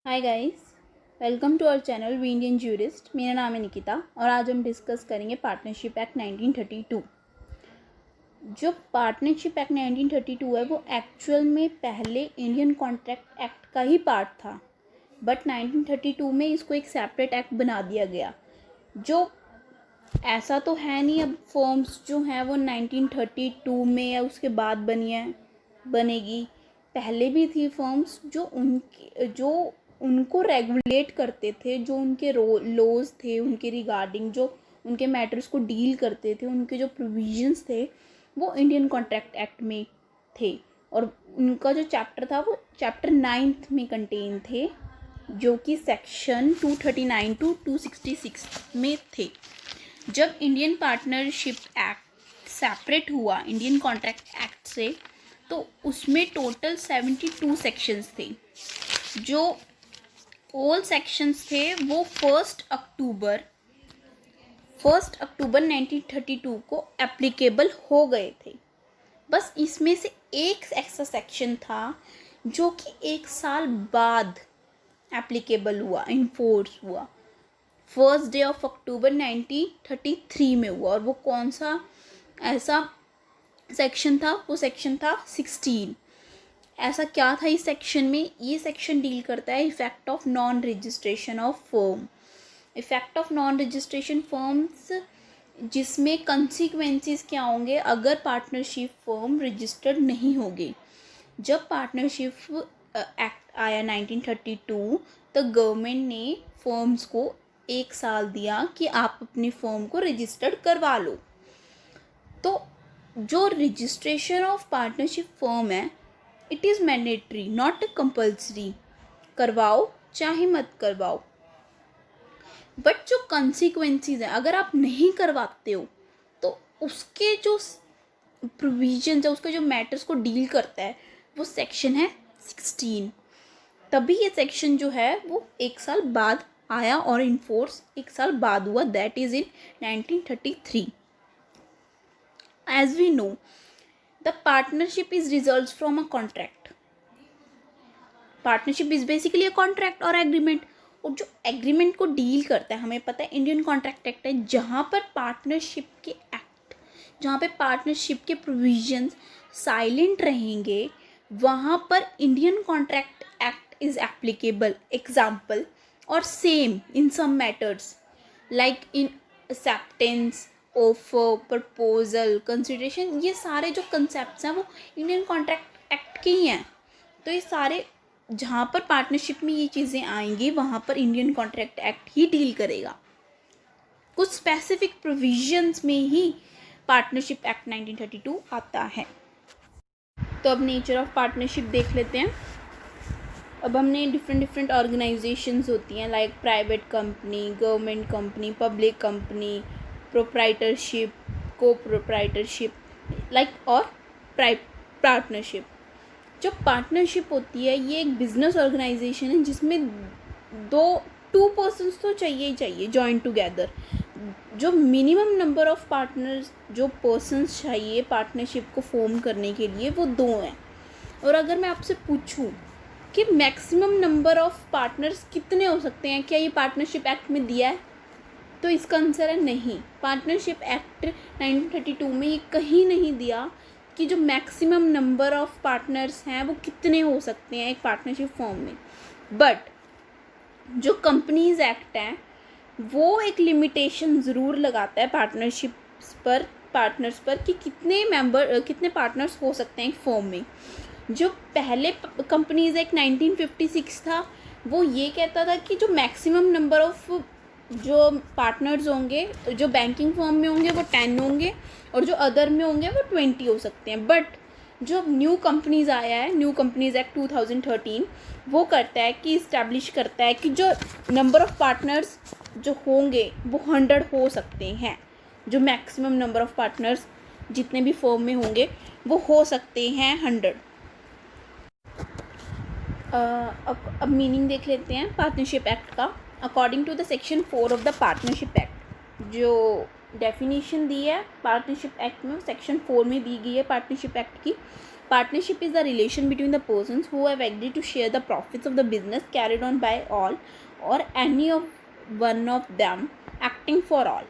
Hi guys, welcome to our channel we Indian jurist. मेरा नाम है निकिता और आज हम डिस्कस करेंगे पार्टनरशिप एक्ट 1932। जो पार्टनरशिप एक्ट 1932 है वो एक्चुअल में पहले इंडियन कॉन्ट्रैक्ट एक्ट का ही पार्ट था, बट 1932 में इसको एक सेपरेट एक्ट बना दिया गया। जो ऐसा तो है नहीं अब फर्म्स जो हैं वो 1932 में या उसके बाद बनेगी। पहले भी थी फर्म्स जो उनको रेगुलेट करते थे, जो उनके लॉज थे उनके रिगार्डिंग, जो उनके मैटर्स को डील करते थे, उनके जो प्रोविजंस थे वो इंडियन कॉन्ट्रैक्ट एक्ट में थे। और उनका जो चैप्टर था वो चैप्टर 9 में कंटेन थे, जो कि सेक्शन 239 टू 266 में थे। जब इंडियन पार्टनरशिप एक्ट सेपरेट हुआ इंडियन कॉन्ट्रैक्ट एक्ट से, तो उसमें टोटल 72 सेक्शंस थे। जो ऑल सेक्शंस थे वो 1 अक्टूबर 1932 को एप्लीकेबल हो गए थे। बस इसमें से एक ऐसा सेक्शन था जो कि 1 साल बाद एप्लीकेबल हुआ, इन्फोर्स हुआ। 1 अक्टूबर 1933 में हुआ। और वो कौन सा ऐसा सेक्शन था? वो सेक्शन था 16। ऐसा क्या था इस सेक्शन में? ये सेक्शन डील करता है effect of non registration of firm. Effect of non registration firms, जिसमें कंसिक्वेंसेस क्या होंगे अगर पार्टनरशिप फर्म रजिस्टर्ड नहीं होगी। जब पार्टनरशिप एक्ट आया 1932, तो गवर्नमेंट ने फर्म्स को 1 साल दिया कि आप अपनी फर्म को रजिस्टर्ड करवा लो। तो जो रजिस्ट्रेशन ऑफ पार्टनरशिप फर्म है, it is mandatory not compulsory. करवाओ चाहे मत करवाओ। बट जो कंसिक्वेंसेस हैं, अगर आप नहीं करवाते हो तो उसके जो प्रोविजंस है, उसके जो मैटर्स को डील करता है, वो सेक्शन है 16। तभी ये सेक्शन जो है वो 1 साल बाद आया और इन्फोर्स 1 साल बाद हुआ, that is in 1933। As we know, the partnership is results from a contract. Partnership is basically a contract or agreement. और जो एग्रीमेंट को डील करता है, हमें पता है इंडियन कॉन्ट्रैक्ट एक्ट है, जहाँ पर पार्टनरशिप के प्रोविजंस साइलेंट रहेंगे, वहाँ पर Indian contract act is applicable. Example और same in some matters like in acceptance, offer, proposal, consideration, ये सारे जो कंसेप्ट्स हैं वो इंडियन कॉन्ट्रैक्ट एक्ट के ही हैं। तो ये सारे जहाँ पर पार्टनरशिप में ये चीज़ें आएंगी वहाँ पर इंडियन कॉन्ट्रैक्ट एक्ट ही डील करेगा। कुछ स्पेसिफिक प्रोविजंस में ही पार्टनरशिप एक्ट 1932 आता है। तो अब नेचर ऑफ पार्टनरशिप देख लेते हैं। अब हमने डिफरेंट ऑर्गेनाइजेशंस होती हैं, like private company, government company, public company, proprietorship, को प्रोप्राइटरशिप, लाइक और पार्टनरशिप। जो पार्टनरशिप होती है ये एक बिजनेस ऑर्गेनाइजेशन है जिसमें टू पर्सन्स तो चाहिए ही चाहिए जॉइन टुगेदर। जो मिनिमम नंबर ऑफ पार्टनर्स, जो पर्सन्स चाहिए पार्टनरशिप को फॉर्म करने के लिए, वो 2 हैं। और अगर मैं आपसे पूछूं कि मैक्सिमम नंबर ऑफ पार्टनर्स कितने हो सकते हैं, क्या ये पार्टनरशिप एक्ट में दिया है? तो इसका आंसर है नहीं। पार्टनरशिप एक्ट 1932 में ये कहीं नहीं दिया कि जो मैक्सिमम नंबर ऑफ पार्टनर्स हैं वो कितने हो सकते हैं एक पार्टनरशिप फॉर्म में। बट जो कंपनीज एक्ट है वो एक लिमिटेशन ज़रूर लगाता है पार्टनर्स पर कि कितने पार्टनर्स हो सकते हैं एक फॉर्म में। जो पहले कंपनीज एक्ट 1956 था वो ये कहता था कि जो मैक्सिमम नंबर ऑफ जो पार्टनर्स होंगे, जो बैंकिंग फर्म में होंगे वो 10 होंगे और जो अदर में होंगे वो 20 हो सकते हैं। बट जो न्यू कंपनीज आया है, न्यू कंपनीज एक्ट 2013, वो करता है कि इस्टेब्लिश करता है कि जो नंबर ऑफ पार्टनर्स जो होंगे वो 100 हो सकते हैं। जो मैक्सिमम नंबर ऑफ पार्टनर्स जितने भी फर्म में होंगे वो हो सकते हैं 100। अब मीनिंग देख लेते हैं पार्टनरशिप एक्ट का। According to the section 4 of the partnership act, जो डेफिनेशन दी है पार्टनरशिप एक्ट में सेक्शन 4 में दी गई है पार्टनरशिप एक्ट की। Partnership is the relation between the persons who have agreed to share the profits of the business carried on by all or any of one of them acting for all.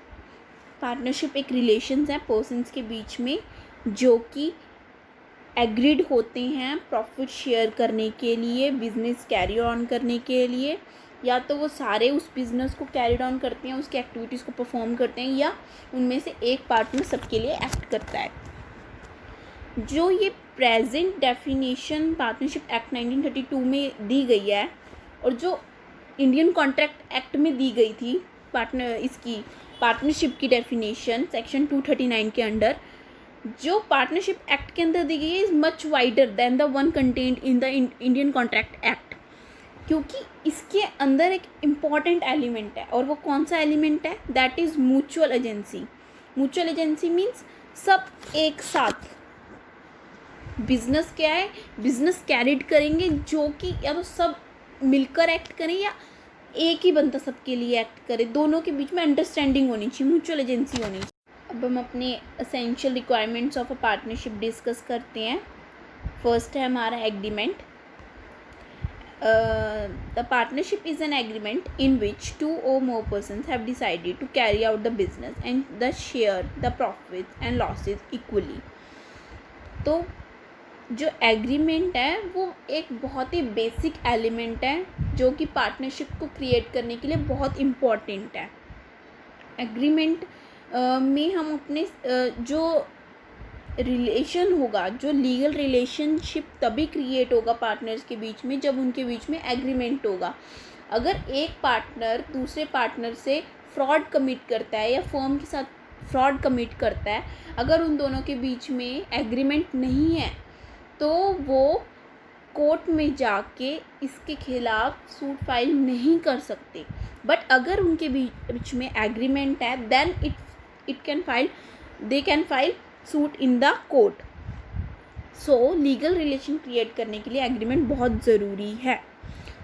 Partnership एक relations हैं persons के बीच में जो कि agreed होते हैं profit share करने के लिए, बिजनेस कैरी ऑन करने के लिए, या तो वो सारे उस बिज़नेस को कैरी ऑन करते हैं, उसकी एक्टिविटीज़ को परफॉर्म करते हैं, या उनमें से एक पार्टनर सबके लिए एक्ट करता है. जो ये प्रेजेंट डेफिनेशन पार्टनरशिप एक्ट 1932 में दी गई है और जो इंडियन कॉन्ट्रैक्ट एक्ट में दी गई थी पार्टनरशिप की डेफिनेशन सेक्शन 239 के अंडर, जो पार्टनरशिप एक्ट के अंदर दी गई है is much wider than the one contained in the Indian contract act, क्योंकि इसके अंदर एक इम्पॉर्टेंट एलिमेंट है. और वो कौन सा एलिमेंट है? That is mutual agency. Mutual agency means सब एक साथ बिजनेस क्या है, बिजनेस कैरिड करेंगे जो कि या तो सब मिलकर एक्ट करें या एक ही बंदा सबके लिए एक्ट करे, दोनों के बीच में अंडरस्टैंडिंग होनी चाहिए, म्यूचुअल एजेंसी होनी चाहिए. अब हम अपने essential requirements of a partnership discuss करते हैं. फर्स्ट है हमारा agreement. The partnership is an agreement in which 2 or more persons have decided to carry out the business and thus share the profits and losses equally. तो जो agreement है वो एक बहुत ही बेसिक एलिमेंट है जो कि पार्टनरशिप को क्रिएट करने के लिए बहुत इम्पॉर्टेंट है. एग्रीमेंट में हम अपने जो रिलेशन होगा, जो लीगल रिलेशनशिप तभी क्रिएट होगा पार्टनर्स के बीच में जब उनके बीच में एग्रीमेंट होगा. अगर एक पार्टनर दूसरे पार्टनर से फ्रॉड कमिट करता है या फर्म के साथ फ्रॉड कमिट करता है, अगर उन दोनों के बीच में एग्रीमेंट नहीं है तो वो कोर्ट में जाके इसके खिलाफ सूट फाइल नहीं कर सकते. बट अगर उनके बीच में एग्रीमेंट है then they can file suit in the court. So legal relation create करने के लिए एग्रीमेंट बहुत ज़रूरी है.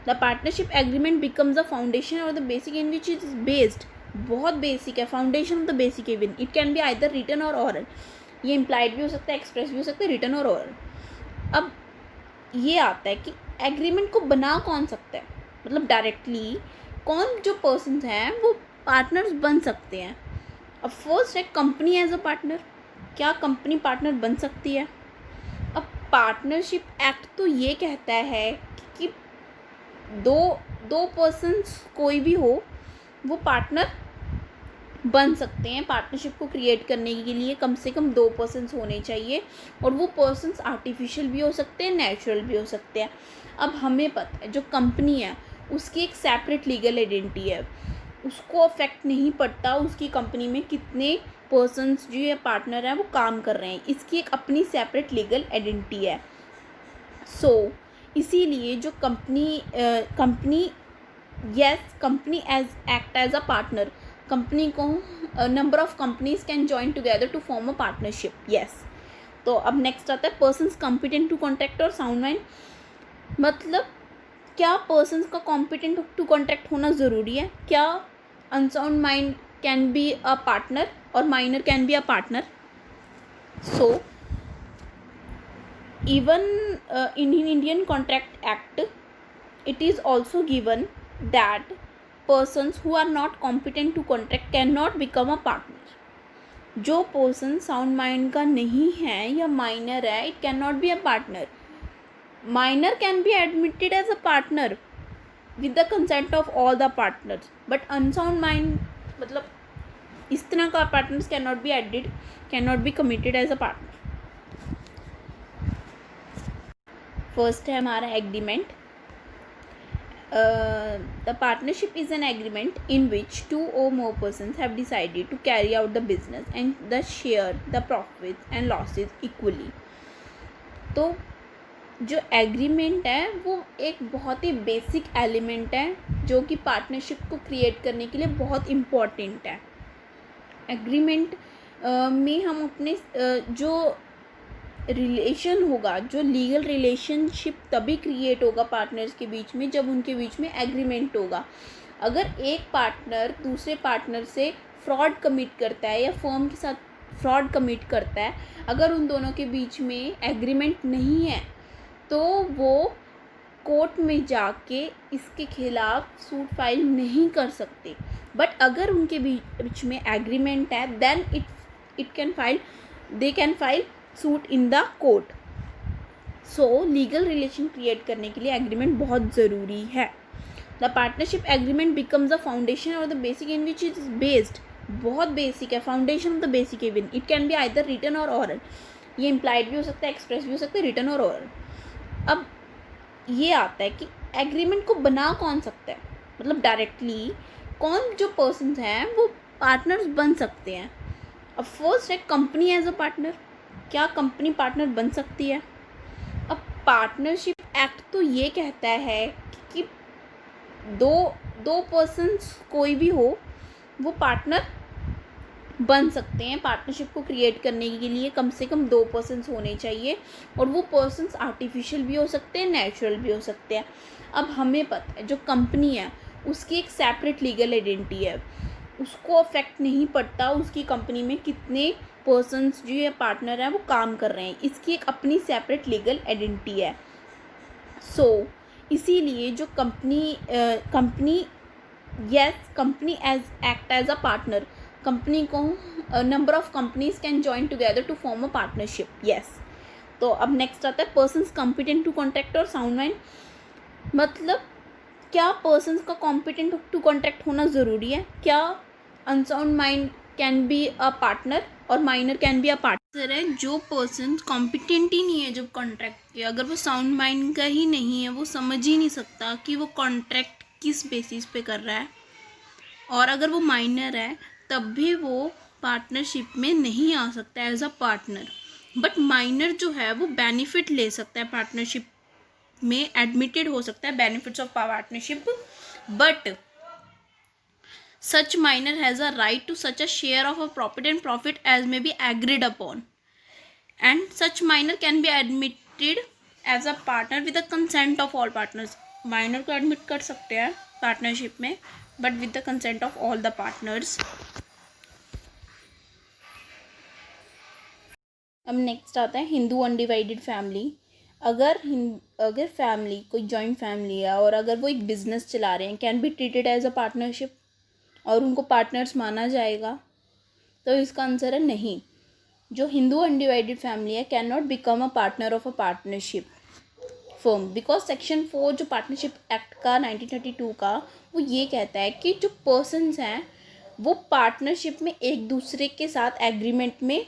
The partnership agreement becomes the foundation और the basic in which it is based. बहुत बेसिक है, foundation of the basic even. It can be either written or oral. ये इम्प्लाइड भी हो सकता है, एक्सप्रेस भी हो सकता है, रिटन और ओरल. अब ये आता है कि एग्रीमेंट को बना कौन सकता है, मतलब डायरेक्टली कौन जो पर्सन्स हैं वो पार्टनर्स बन सकते हैं. अब फर्स्ट है कंपनी एज अ पार्टनर. क्या कंपनी पार्टनर बन सकती है? अब पार्टनरशिप एक्ट तो ये कहता है कि दो पर्सन्स कोई भी हो वो पार्टनर बन सकते हैं. पार्टनरशिप को क्रिएट करने के लिए कम से कम 2 पर्सन्स होने चाहिए और वो पर्सन्स आर्टिफिशियल भी हो सकते हैं, नेचुरल भी हो सकते हैं. अब हमें पता है जो कंपनी है उसकी एक सेपरेट लीगल आइडेंटिटी है, उसको अफेक्ट नहीं पड़ता उसकी कंपनी में कितने पर्सन्स जो ये पार्टनर हैं वो काम कर रहे हैं. इसकी एक अपनी सेपरेट लीगल आइडेंटिटी है. सो इसीलिए जो company as act as a partner, company को number of companies can join together to form a partnership. Yes. तो अब नेक्स्ट आता है पर्सन्स कॉम्पिटेंट टू कॉन्ट्रैक्ट और साउंड माइंड. मतलब क्या पर्सन्स का कॉम्पिटेंट टू कॉन्ट्रैक्ट होना ज़रूरी है? क्या unsound mind can be a partner or minor can be a partner? So even in Indian Contract Act, it is also given that persons who are not competent to contract cannot become a partner. जो person sound mind का नहीं है या minor है, it can not be a partner. Minor can be admitted as a partner with the consent of all the partners, but unsound mind मतलब इस तरह का partners can not be committed as a partner. First है हमारा agreement. The partnership is an agreement in which 2 or more persons have decided to carry out the business and thus share the profits and losses equally. तो जो agreement है वो एक बहुत ही basic element है जो कि पार्टनरशिप को क्रिएट करने के लिए बहुत इम्पॉर्टेंट है. एग्रीमेंट में हम अपने जो रिलेशन होगा, जो लीगल रिलेशनशिप तभी क्रिएट होगा पार्टनर्स के बीच में जब उनके बीच में एग्रीमेंट होगा. अगर एक पार्टनर दूसरे पार्टनर से फ्रॉड कमिट करता है या फर्म के साथ फ्रॉड कमिट करता है, अगर उन दोनों के बीच में एग्रीमेंट नहीं है तो वो कोर्ट में जाके इसके खिलाफ सूट फाइल नहीं कर सकते। बट अगर उनके बीच में एग्रीमेंट है then it can file they can file suit in the court. So legal relation create करने के लिए एग्रीमेंट बहुत ज़रूरी है। The partnership agreement becomes the foundation और the basic in which is based, बहुत बेसिक है, foundation of the basic even. It can be either written or oral, ये इम्प्लाइड भी हो सकता है, एक्सप्रेस भी हो सकता है, रिटन और ऑरल। अब ये आता है कि एग्रीमेंट को बना कौन सकता है, मतलब डायरेक्टली कौन जो पर्सन्स हैं वो पार्टनर्स बन सकते हैं। अब फर्स्ट है कंपनी एज अ पार्टनर, क्या कंपनी पार्टनर बन सकती है? अब पार्टनरशिप एक्ट तो ये कहता है कि दो पर्सन्स कोई भी हो वो पार्टनर बन सकते हैं। पार्टनरशिप को क्रिएट करने के लिए कम से कम 2 पर्सन्स होने चाहिए, और वो पर्सन्स आर्टिफिशियल भी हो सकते हैं, नेचुरल भी हो सकते हैं। अब हमें पता है जो कंपनी है उसकी एक सेपरेट लीगल आइडेंटिटी है, उसको अफेक्ट नहीं पड़ता उसकी कंपनी में कितने पर्सन्स जो ये पार्टनर हैं वो काम कर रहे हैं, इसकी एक अपनी सेपरेट लीगल आइडेंटिटी है। सो इसीलिए जो company as act as a partner, company को number of companies can join together to form a partnership. Yes, तो अब नेक्स्ट आता है पर्सन्स कॉम्पिटेंट टू कॉन्ट्रैक्ट और साउंड माइंड। मतलब क्या पर्सन्स का कॉम्पिटेंट टू कॉन्ट्रैक्ट होना ज़रूरी है? क्या unsound mind can be a partner or minor can be a partner? है जो पर्सन कॉम्पिटेंट ही नहीं है जब कॉन्ट्रैक्ट के, अगर वो साउंड माइंड का ही नहीं है, वो समझ ही नहीं सकता कि वो कॉन्ट्रैक्ट किस बेसिस पे कर रहा है, और अगर वो माइनर है तब भी वो पार्टनरशिप में नहीं आ सकता as a partner. But minor जो है वो बेनिफिट ले सकता है पार्टनरशिप में, एडमिटेड हो सकता है benefits of partnership, but such minor has a right to such a share of a profit and profit as may be agreed upon, and such minor can be admitted as a partner with the consent of all partners। minor को admit कर सकते हैं partnership में but with the consent of all the partners। अब next आता है Hindu undivided family. अगर family कोई जॉइंट फैमिली है और अगर वो एक बिजनेस चला रहे हैं, can be treated as a partnership और उनको पार्टनर्स माना जाएगा? तो इसका आंसर है नहीं। जो हिंदू अनडिवाइडेड फैमिली है can not become a partner of a partnership firm, because section 4 जो पार्टनरशिप एक्ट का 1932 का वो ये कहता है कि जो पर्सन्स हैं वो पार्टनरशिप में एक दूसरे के साथ एग्रीमेंट में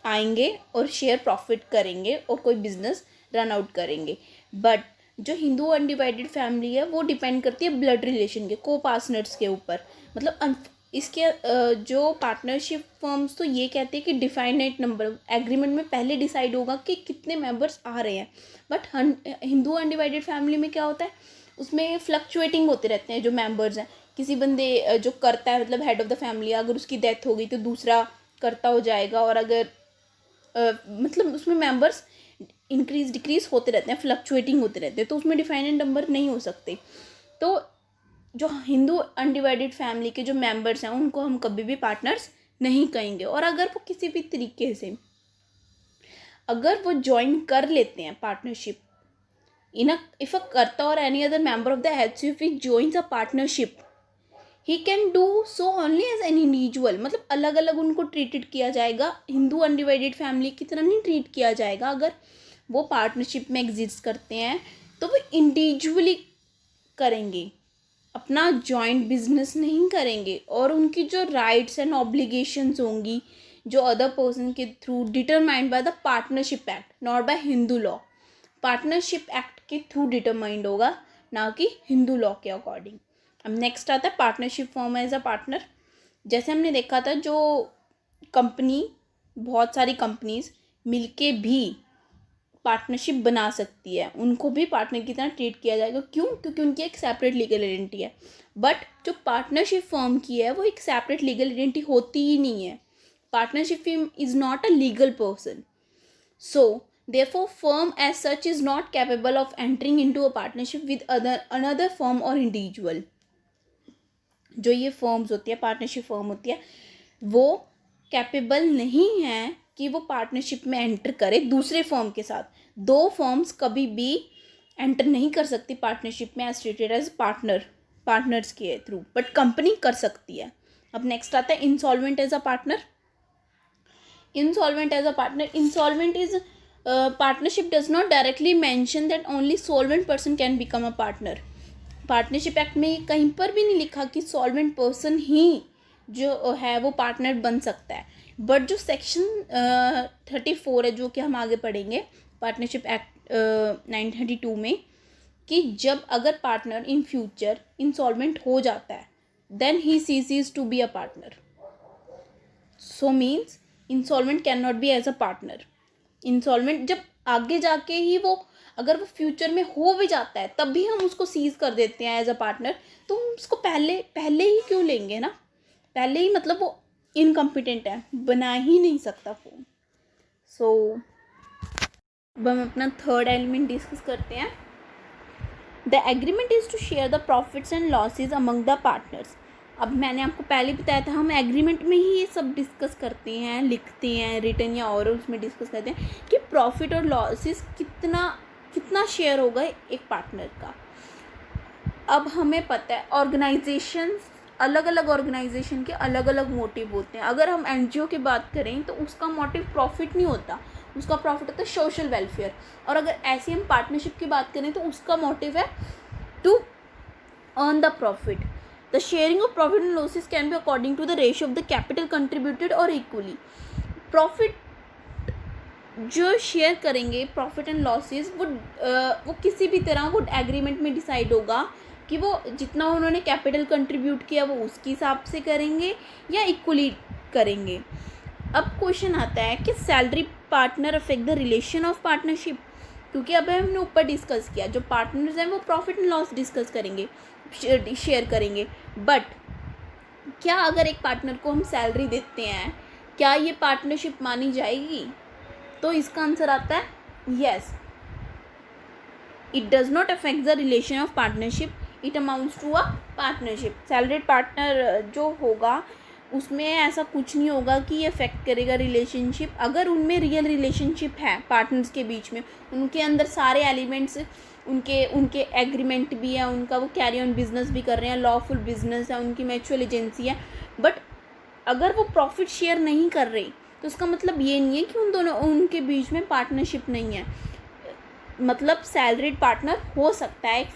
आएंगे और शेयर प्रॉफिट करेंगे और कोई बिजनेस रन आउट करेंगे। बट जो हिंदू अनडिवाइडेड फैमिली है वो डिपेंड करती है ब्लड रिलेशन के, को पार्टनर्स के ऊपर। मतलब इसके जो पार्टनरशिप फर्म्स तो ये कहते हैं कि डिफाइनाइट नंबर एग्रीमेंट में पहले डिसाइड होगा कि कितने मेंबर्स आ रहे हैं। बट हिंदू अनडिवाइडेड फैमिली में क्या होता है, उसमें फ्लक्चुएटिंग होते रहते हैं जो मेंबर्स हैं। किसी बंदे जो करता है, मतलब हेड ऑफ द फैमिली, अगर उसकी डेथ हो गई तो दूसरा करता हो जाएगा, और अगर मतलब उसमें मेंबर्स इंक्रीज डिक्रीज होते रहते हैं, फ्लक्चुएटिंग होते रहते हैं, तो उसमें डिफाइनेड नंबर नहीं हो सकते। तो जो हिंदू अनडिवाइडेड फैमिली के जो मेंबर्स हैं उनको हम कभी भी पार्टनर्स नहीं कहेंगे। और अगर वो किसी भी तरीके से अगर वो ज्वाइन कर लेते हैं पार्टनरशिप, इफ अ कर्ता और any other member of the HCFE joins a partnership, he can do so only as an individual. मतलब अलग अलग उनको ट्रीटेड किया जाएगा, हिंदू अनडिवाइडेड फैमिली की तरह नहीं ट्रीट किया जाएगा। अगर वो पार्टनरशिप में एग्जिस्ट करते हैं तो वो इंडिविजुअली करेंगे, अपना जॉइंट बिजनेस नहीं करेंगे, और उनकी जो राइट्स एंड ऑब्लिगेशंस होंगी जो अदर पर्सन के through determined by the partnership act, not by Hindu law. Partnership act के थ्रू डिटरमाइंड होगा, ना कि हिंदू लॉ के अकॉर्डिंग। अब नेक्स्ट आता है partnership firm as a partner. जैसे हमने देखा था जो कंपनी, बहुत सारी कंपनीज मिलके भी पार्टनरशिप बना सकती है, उनको भी पार्टनर की तरह ट्रीट किया जाएगा। क्यों? क्योंकि उनकी एक सेपरेट लीगल आइडेंटिटी है। बट जो पार्टनरशिप फर्म की है वो एक सेपरेट लीगल आइडेंटिटी होती ही नहीं है। Partnership firm is not a legal person, so therefore firm as such is not capable of entering into a partnership with another firm or individual। जो ये फर्म्स होती है, पार्टनरशिप फर्म होती है, वो कैपेबल नहीं है कि वो पार्टनरशिप में एंटर करे दूसरे फर्म के साथ। दो फर्म्स कभी भी एंटर नहीं कर सकती पार्टनरशिप में एज ट्रीटेड एज पार्टनर्स के थ्रू, बट कंपनी कर सकती है। अब नेक्स्ट आता है insolvent as a partner. Insolvent as a partner. Insolvent is partnership does not directly mention that only solvent person can become a partner. Partnership act में कहीं पर भी नहीं लिखा कि सॉल्वेंट पर्सन ही जो है वो पार्टनर बन सकता है, बट जो सेक्शन 34 है जो कि हम आगे पढ़ेंगे पार्टनरशिप एक्ट 1932 में, कि जब अगर पार्टनर इन फ्यूचर इंसॉल्वेंट हो जाता है then he ceases to be a partner. So means insolvent can not be as a partner. Insolvent जब आगे जाके ही वो अगर वो फ्यूचर में हो भी जाता है तब भी हम उसको सीज कर देते हैं एज अ पार्टनर, तो हम उसको पहले ही क्यों लेंगे ना। पहले ही मतलब वो इनकम्पिटेंट है, बना ही नहीं सकता फॉर्म। सो अब हम अपना थर्ड एलिमेंट डिस्कस करते हैं। The agreement is to share the profits and losses among the partners. अब मैंने आपको पहले बताया था हम एग्रीमेंट में ही ये सब डिस्कस करते हैं, लिखते हैं रिटन या और उसमें डिस्कस करते हैं कि प्रॉफिट और लॉसेस कितना शेयर होगा एक पार्टनर का। अब हमें पता है ऑर्गेनाइजेशंस, अलग अलग ऑर्गेनाइजेशन के अलग अलग मोटिव होते हैं। अगर हम एनजीओ की बात करें तो उसका मोटिव प्रॉफिट नहीं होता, उसका प्रॉफिट होता है सोशल वेलफेयर। और अगर ऐसे हम पार्टनरशिप की बात करें तो उसका मोटिव है to earn the profit. The sharing of profit and losses can be according to the ratio of the capital contributed or equally. Profit जो शेयर करेंगे प्रॉफिट एंड लॉसेस वो किसी भी तरह वो एग्रीमेंट में डिसाइड होगा कि वो जितना उन्होंने कैपिटल कंट्रीब्यूट किया वो उसके हिसाब से करेंगे या इक्वली करेंगे। अब क्वेश्चन आता है कि salary partner affect the relation of partnership, क्योंकि अब हमने ऊपर डिस्कस किया जो पार्टनर्स हैं वो प्रॉफिट एंड लॉस डिस्कस करेंगे, शेयर करेंगे। बट क्या अगर एक पार्टनर को हम सैलरी देते हैं क्या ये पार्टनरशिप मानी जाएगी? तो इसका आंसर आता है yes, it does not affect the relation of partnership, it amounts to a partnership. Salaried partner जो होगा उसमें ऐसा कुछ नहीं होगा कि ये अफेक्ट करेगा रिलेशनशिप। अगर उनमें रियल रिलेशनशिप है पार्टनर्स के बीच में, उनके अंदर सारे एलिमेंट्स उनके एग्रीमेंट भी है, उनका वो कैरी ऑन बिजनेस भी कर रहे हैं, लॉफुल बिजनेस है, उनकी म्यूचुअल एजेंसी है, बट अगर वो प्रॉफिट शेयर नहीं कर रहे तो उसका मतलब ये नहीं है कि उनके बीच में पार्टनरशिप नहीं है। मतलब सैलरीड पार्टनर हो सकता है एक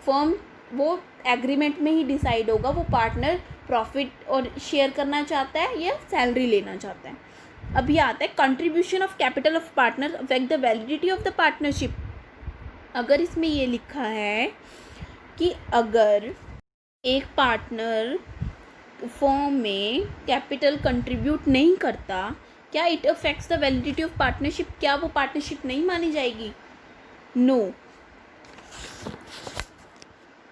फर्म वो एग्रीमेंट में ही डिसाइड होगा वो पार्टनर प्रॉफिट और शेयर करना चाहता है या सैलरी लेना चाहता है। अब ये आता है contribution of capital of partner affect the validity of the partnership. अगर इसमें ये लिखा है कि अगर एक पार्टनर फर्म में कैपिटल कंट्रीब्यूट नहीं करता क्या it affects the validity of partnership, क्या वो पार्टनरशिप नहीं मानी जाएगी? No,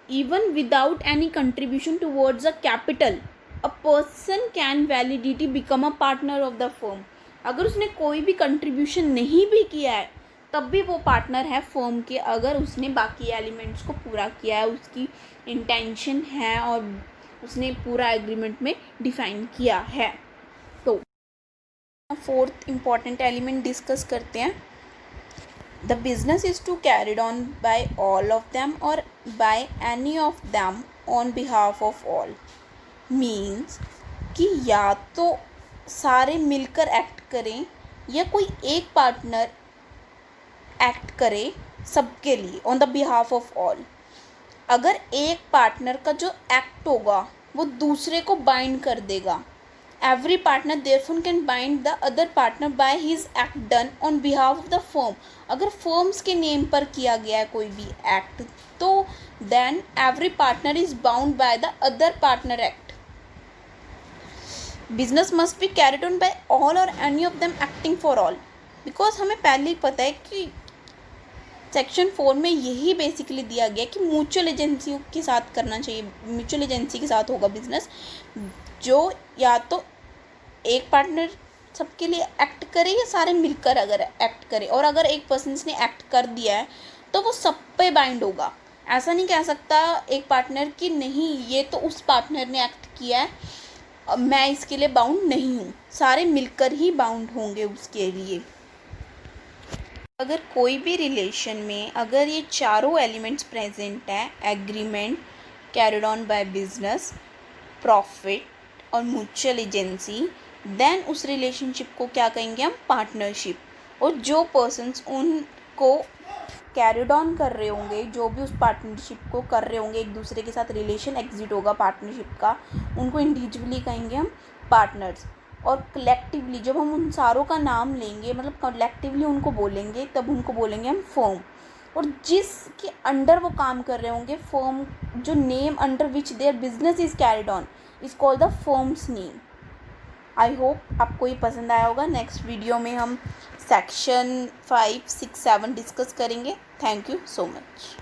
even without any contribution towards a capital a person can validity become a partner of the firm। अगर उसने कोई भी कंट्रीब्यूशन नहीं भी किया है तब भी वो पार्टनर है फर्म के, अगर उसने बाकी एलिमेंट्स को पूरा किया है, उसकी इंटेंशन है और उसने पूरा एग्रीमेंट में डिफाइन किया है। तो फोर्थ इम्पॉर्टेंट एलिमेंट डिस्कस करते हैं। The business is to carried on by all of them or by any of them on behalf of all। Means कि या तो सारे मिलकर एक्ट करें या कोई एक पार्टनर एक्ट करे सबके लिए on the behalf of all. अगर एक पार्टनर का जो एक्ट होगा वो दूसरे को बाइंड कर देगा, every partner therefore can bind the other partner by his act done on behalf of the firm। अगर फर्म्स के नेम पर किया गया है कोई भी एक्ट तो then every partner is bound by the other partner act। business must be carried on by all or any of them acting for all। because हमें पहले ही पता है कि सेक्शन 4 में यही बेसिकली दिया गया कि म्यूचुअल एजेंसी के साथ करना चाहिए, म्यूचुअल एजेंसी के साथ होगा बिजनेस, जो या तो एक पार्टनर सबके लिए एक्ट करे या सारे मिलकर अगर एक्ट करे। और अगर एक पर्सन ने एक्ट कर दिया है तो वो सब पे बाइंड होगा। ऐसा नहीं कह सकता एक पार्टनर कि नहीं ये तो उस पार्टनर ने एक्ट किया है मैं इसके लिए बाउंड नहीं हूँ, सारे मिलकर ही बाउंड होंगे उसके लिए। अगर कोई भी रिलेशन में अगर ये चारों एलिमेंट्स प्रेजेंट हैं, agreement, carried on by business, profit और म्यूचुअल एजेंसी, देन उस रिलेशनशिप को क्या कहेंगे हम, पार्टनरशिप। और जो पर्सन्स उनको कैरिड ऑन कर रहे होंगे, जो भी उस पार्टनरशिप को कर रहे होंगे, एक दूसरे के साथ रिलेशन एग्जिट होगा पार्टनरशिप का, उनको इंडिविजुअली कहेंगे हम पार्टनर्स। और कलेक्टिवली जब हम उन सारों का नाम लेंगे, मतलब कलेक्टिवली उनको बोलेंगे, तब उनको बोलेंगे हम फर्म। और जिसके अंडर वो काम कर रहे होंगे, फर्म जो name under which their business is carried on is called the firms name. I hope आपको ये पसंद आया होगा। नेक्स्ट वीडियो में हम सेक्शन 5, 6, 7 डिस्कस करेंगे। Thank you so much.